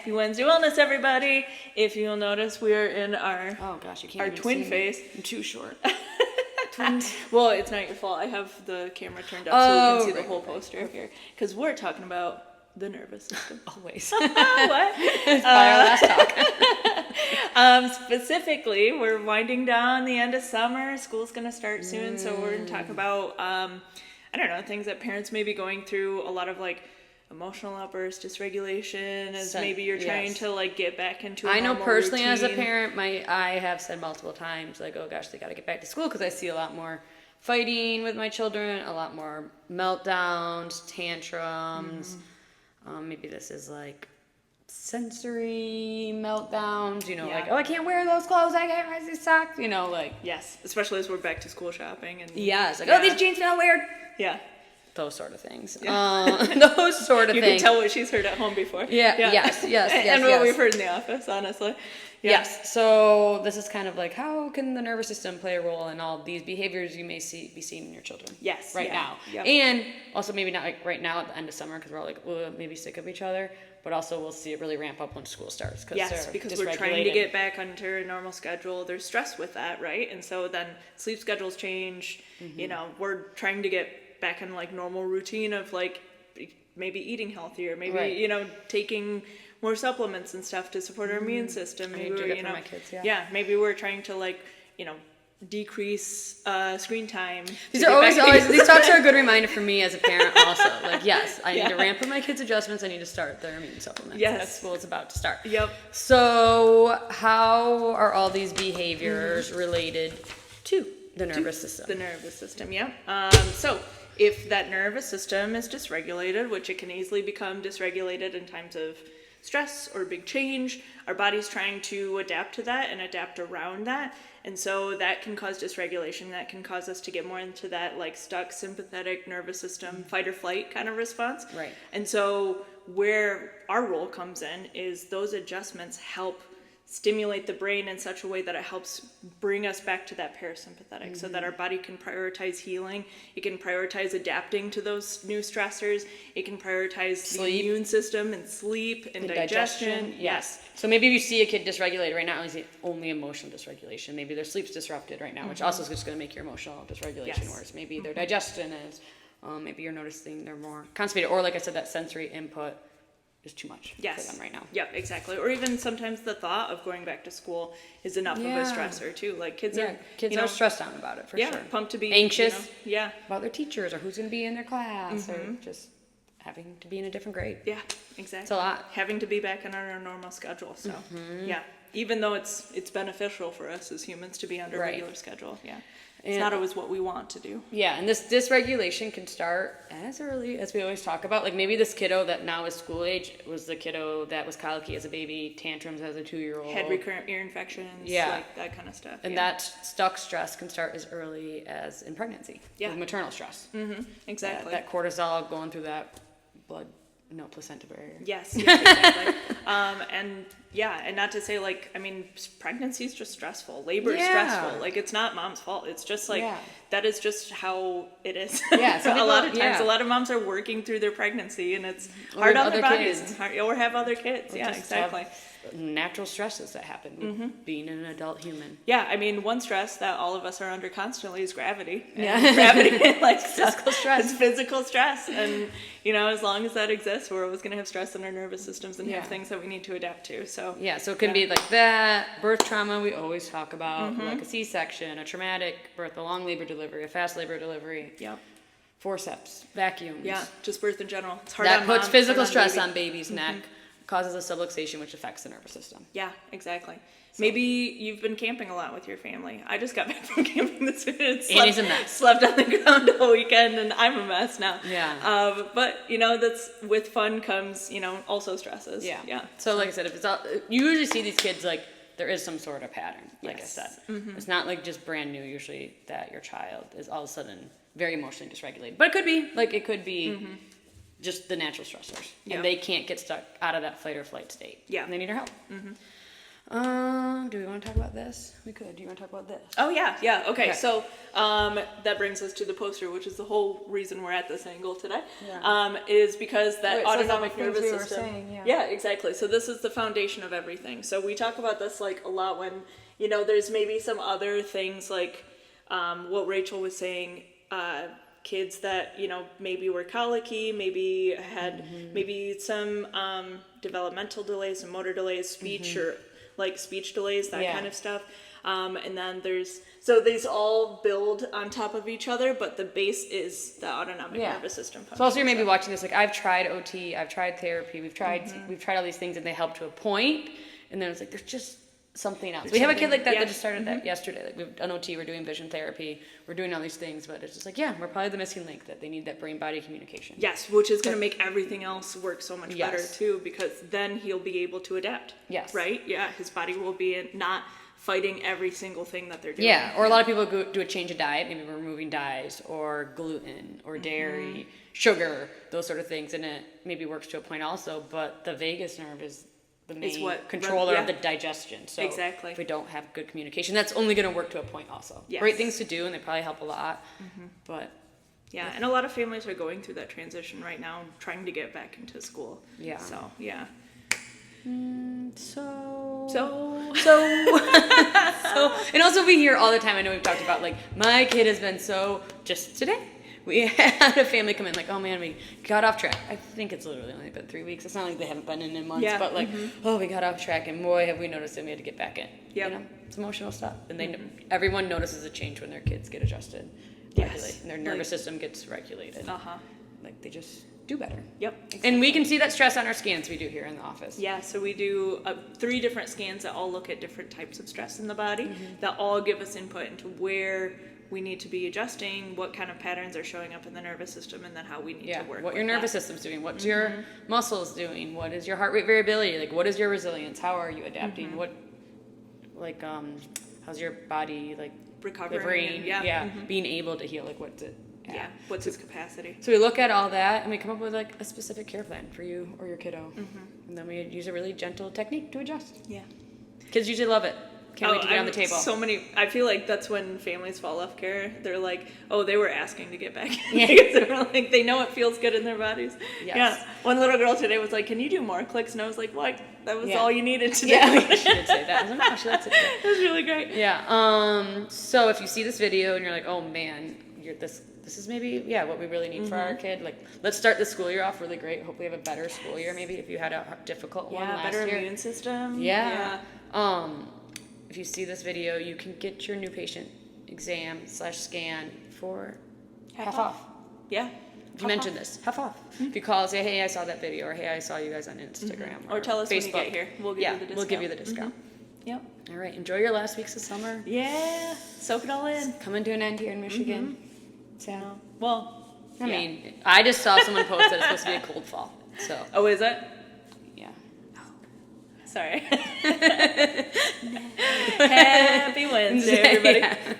Happy Wednesday Wellness, everybody. If you'll notice, we are in our you can't twin phase. I'm too short. Twins. Well, it's not your fault. I have the camera turned up so we can see the whole poster here. Because we're talking about the nervous system. Always. What? By our last talk. Specifically, we're winding down the end of summer. School's going to start soon, so we're going to talk about, things that parents may be going through. A lot of emotional outbursts, dysregulation, as maybe you're trying to get back into a normal I know personally routine. as a parent, I have said multiple times, oh gosh, they got to get back to school because I see a lot more fighting with my children, a lot more meltdowns, tantrums. Maybe this is sensory meltdowns, I can't wear those clothes, I can't wear these socks, Yes, especially as we're back to school shopping. And yes, these jeans feel weird. Yeah. Those sort of things. Yeah. Those sort of you things. You can tell what she's heard at home before. Yeah. Yes. And what we've heard in the office, honestly. Yeah. Yes. So this is kind of how can the nervous system play a role in all these behaviors you may be seeing in your children? Yes. Right now. Yep. And also maybe not right now at the end of summer because we're all maybe sick of each other. But also we'll see it really ramp up when school starts. Yes, because we're trying to get back onto a normal schedule. There's stress with that, right? And so then sleep schedules change. We're trying to get back in normal routine of maybe eating healthier, maybe taking more supplements and stuff to support our immune system. Maybe do that for my kids, maybe we're trying to decrease screen time. These are always these talks are a good reminder for me as a parent also. Yes, I need to ramp up my kids' adjustments. I need to start their immune supplements. Yes. School is about to start. Yep. So how are all these behaviors related to the nervous system? The nervous system, yeah. So if that nervous system is dysregulated, which it can easily become dysregulated in times of stress or big change, our body's trying to adapt to that and adapt around that. And so that can cause dysregulation. That can cause us to get more into that stuck sympathetic nervous system, fight or flight kind of response. Right. And so where our role comes in is those adjustments help stimulate the brain in such a way that it helps bring us back to that parasympathetic so that our body can prioritize healing. It can prioritize adapting to those new stressors. It can prioritize the immune system and sleep and digestion. Yes. So maybe if you see a kid dysregulated right now, it's only emotional dysregulation. Maybe their sleep's disrupted right now, which also is just going to make your emotional dysregulation worse. Maybe their digestion is, maybe you're noticing they're more constipated. Or like I said, that sensory input is too much for them right now. Yep, exactly. Or even sometimes the thought of going back to school is enough of a stressor too. Kids are stressed out about it for sure. Pumped to be anxious. About their teachers or who's going to be in their class or just having to be in a different grade. Yeah, exactly. It's a lot. Having to be back on our normal schedule. So even though it's beneficial for us as humans to be on a regular schedule. Yeah. It's not always what we want to do. Yeah, and this dysregulation can start as early as we always talk about. Maybe this kiddo that now is school age was the kiddo that was colicky as a baby, tantrums as a 2-year-old. Had recurrent ear infections, that kind of stuff. And that stuck stress can start as early as in pregnancy. With maternal stress. Mm-hmm, exactly. That cortisol going through that placenta barrier. Yes, exactly. And not to say pregnancy is just stressful. Labor is stressful. It's not mom's fault. It's just that is just how it is. Yeah, a lot of times, a lot of moms are working through their pregnancy, and it's hard on their bodies. Or have other kids. Yeah, exactly. Natural stresses that happen with being an adult human. Yeah, one stress that all of us are under constantly is gravity. And gravity, physical stress. It's physical stress, and as long as that exists, we're always going to have stress in our nervous systems and have things that we need to adapt to. So so it can be that birth trauma we always talk about, like a C-section, a traumatic birth, a long labor delivery, a fast labor delivery. Yep. Forceps, vacuums. Yeah, just birth in general. It's hard that on puts mom, physical on stress baby. on baby's neck. Causes a subluxation, which affects the nervous system. Yeah, exactly. So. Maybe you've been camping a lot with your family. I just got back from camping this weekend. Annie's a mess. Slept on the ground all weekend, and I'm a mess now. Yeah. But that's with fun comes also stresses. Yeah. So like I said, if it's all, you usually see these kids there is some sort of pattern. Like I said, it's not just brand new. Usually that your child is all of a sudden very emotionally dysregulated, but it could be. Just the natural stressors, and they can't get stuck out of that fight or flight state. Yeah, and they need our help. Do we want to talk about this? We could. Do you want to talk about this? Oh yeah. Okay. Okay. So that brings us to the poster, which is the whole reason we're at this angle today. Yeah. Is because that Wait, so autonomic the things nervous we were system. saying, Yeah, exactly. So this is the foundation of everything. So we talk about this like a lot when there's maybe some other things like what Rachel was saying. Kids that maybe were colicky, maybe had maybe some developmental delays, some motor delays, speech or like speech delays, that kind of stuff. And then so these all build on top of each other, but the base is the autonomic nervous system function. So also you're maybe watching this like, I've tried OT, I've tried therapy, we've tried all these things and they help to a point, and then it's like there's just something else. We have a kid like that that just started that yesterday. Like we've done OT, we're doing vision therapy, we're doing all these things, but it's just like, we're probably the missing link, that they need that brain-body communication. Yes, which is going to make everything else work so much better too, because then he'll be able to adapt. Yes. Right? Yeah, his body will be not fighting every single thing that they're doing. Yeah, or a lot of people do a change of diet, maybe removing dyes or gluten or dairy, sugar, those sort of things, and it maybe works to a point also, but the vagus nerve is the main controller of the digestion. So exactly. if we don't have good communication, that's only going to work to a point also. Yes. Great things to do, and they probably help a lot, but... Yeah, and a lot of families are going through that transition right now, trying to get back into school. Yeah. So, yeah. So, and also we hear all the time, I know we've talked about, like, my kid has been just today, we had a family come in like, oh man, we got off track. I think it's literally only been 3 weeks. It's not like they haven't been in months, but like, we got off track, and boy, have we noticed that we had to get back in. Yep. It's emotional stuff. And everyone notices a change when their kids get adjusted. Yes. And their nervous system gets regulated. Like, they just do better. Yep. Exactly. And we can see that stress on our scans we do here in the office. Yeah, so we do 3 different scans that all look at different types of stress in the body, that all give us input into where we need to be adjusting, what kind of patterns are showing up in the nervous system, and then how we need to work what with your nervous system's doing, what's your muscles doing, what is your heart rate variability, like what is your resilience, how are you adapting, what, like, how's your body, like, recovering, being able to heal, like what's it at? Yeah, what's its capacity? So we look at all that, and we come up with like a specific care plan for you or your kiddo, and then we use a really gentle technique to adjust. Yeah. Kids usually love it. Can't wait to get on the table. I feel like that's when families fall off care. They're like, oh, they were asking to get back in. Because they were like, they know it feels good in their bodies. Yes. Yeah. One little girl today was like, can you do more clicks? And I was like, what? That was all you needed to do. Yeah, she did say that. I was like, oh, she likes it. It was really great. Yeah. So if you see this video and you're like, oh man, this is maybe what we really need for our kid. Like, let's start the school year off really great. Hopefully have a better school year. Maybe if you had a difficult one last year. Better immune system. Yeah. If you see this video, you can get your new patient exam/scan for half off. Yeah. If you mention this, half off. If you call and say, hey, I saw that video, or hey, I saw you guys on Instagram. Or tell us Facebook. when you get here. We'll give you the discount. We'll give you the discount. Yep. All right. Enjoy your last weeks of summer. Yeah. Soak it all in. It's coming to an end here in Michigan. Sad. Well, I mean, I just saw someone post that it's supposed to be a cold fall. So. Oh, is it? Yeah. Sorry. Happy Wednesday, everybody.